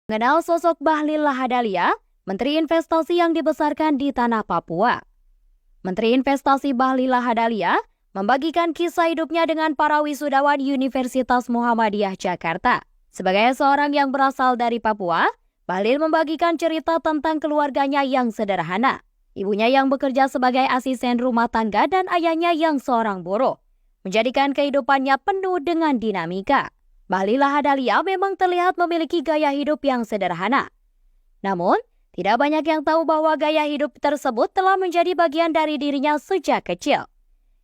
Mengenal sosok Bahlil Lahadalia, Menteri Investasi yang dibesarkan di tanah Papua. Menteri Investasi Bahlil Lahadalia membagikan kisah hidupnya dengan para wisudawan Universitas Muhammadiyah Jakarta. Sebagai seorang yang berasal dari Papua, Bahlil membagikan cerita tentang keluarganya yang sederhana. Ibunya yang bekerja sebagai asisten rumah tangga dan ayahnya yang seorang buruh, menjadikan kehidupannya penuh dengan dinamika. Bahlil Lahadalia memang terlihat memiliki gaya hidup yang sederhana. Namun, tidak banyak yang tahu bahwa gaya hidup tersebut telah menjadi bagian dari dirinya sejak kecil.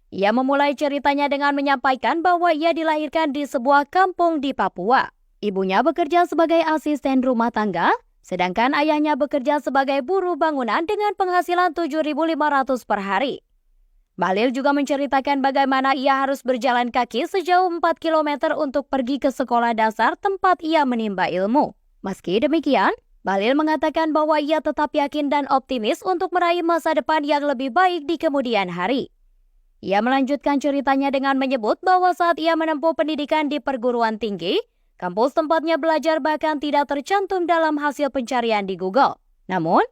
Ia memulai ceritanya dengan menyampaikan bahwa ia dilahirkan di sebuah kampung di Papua. Ibunya bekerja sebagai asisten rumah tangga, sedangkan ayahnya bekerja sebagai buruh bangunan dengan penghasilan 7.500 per hari. Bahlil juga menceritakan bagaimana ia harus berjalan kaki sejauh 4 km untuk pergi ke sekolah dasar tempat ia menimba ilmu. Meski demikian, Bahlil mengatakan bahwa ia tetap yakin dan optimis untuk meraih masa depan yang lebih baik di kemudian hari. Ia melanjutkan ceritanya dengan menyebut bahwa saat ia menempuh pendidikan di perguruan tinggi, kampus tempatnya belajar bahkan tidak tercantum dalam hasil pencarian di Google. Namun,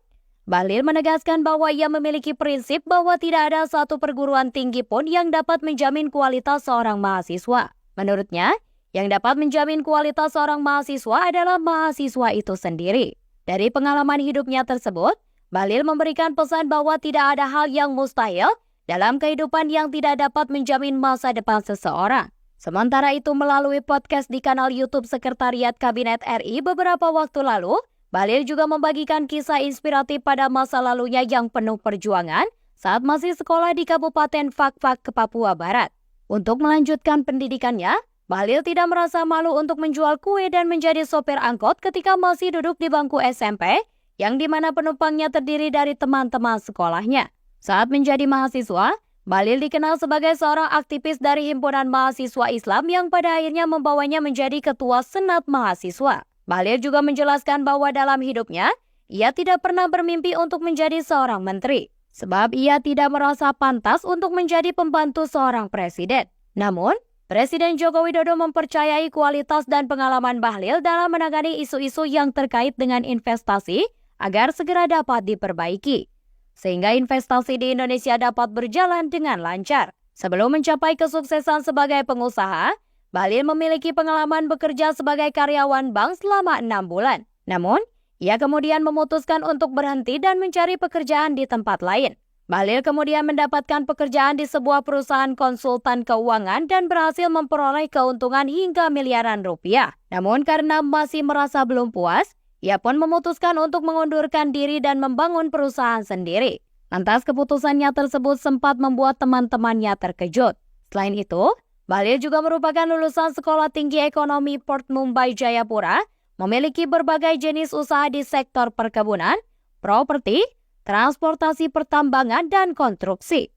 Bahlil menegaskan bahwa ia memiliki prinsip bahwa tidak ada satu perguruan tinggi pun yang dapat menjamin kualitas seorang mahasiswa. Menurutnya, yang dapat menjamin kualitas seorang mahasiswa adalah mahasiswa itu sendiri. Dari pengalaman hidupnya tersebut, Bahlil memberikan pesan bahwa tidak ada hal yang mustahil dalam kehidupan yang tidak dapat menjamin masa depan seseorang. Sementara itu, melalui podcast di kanal YouTube Sekretariat Kabinet RI beberapa waktu lalu, Bahlil juga membagikan kisah inspiratif pada masa lalunya yang penuh perjuangan saat masih sekolah di Kabupaten Fakfak ke Papua Barat. Untuk melanjutkan pendidikannya, Bahlil tidak merasa malu untuk menjual kue dan menjadi sopir angkot ketika masih duduk di bangku SMP, yang dimana penumpangnya terdiri dari teman-teman sekolahnya. Saat menjadi mahasiswa, Bahlil dikenal sebagai seorang aktivis dari Himpunan Mahasiswa Islam yang pada akhirnya membawanya menjadi ketua Senat Mahasiswa. Bahlil juga menjelaskan bahwa dalam hidupnya, ia tidak pernah bermimpi untuk menjadi seorang menteri, sebab ia tidak merasa pantas untuk menjadi pembantu seorang presiden. Namun, Presiden Joko Widodo mempercayai kualitas dan pengalaman Bahlil dalam menangani isu-isu yang terkait dengan investasi agar segera dapat diperbaiki, sehingga investasi di Indonesia dapat berjalan dengan lancar. Sebelum mencapai kesuksesan sebagai pengusaha, Bahlil memiliki pengalaman bekerja sebagai karyawan bank selama 6 bulan. Namun, ia kemudian memutuskan untuk berhenti dan mencari pekerjaan di tempat lain. Bahlil kemudian mendapatkan pekerjaan di sebuah perusahaan konsultan keuangan dan berhasil memperoleh keuntungan hingga miliaran rupiah. Namun karena masih merasa belum puas, ia pun memutuskan untuk mengundurkan diri dan membangun perusahaan sendiri. Lantas keputusannya tersebut sempat membuat teman-temannya terkejut. Selain itu, Bahlil juga merupakan lulusan Sekolah Tinggi Ekonomi Port Mumbai Jayapura, memiliki berbagai jenis usaha di sektor perkebunan, properti, transportasi pertambangan, dan konstruksi.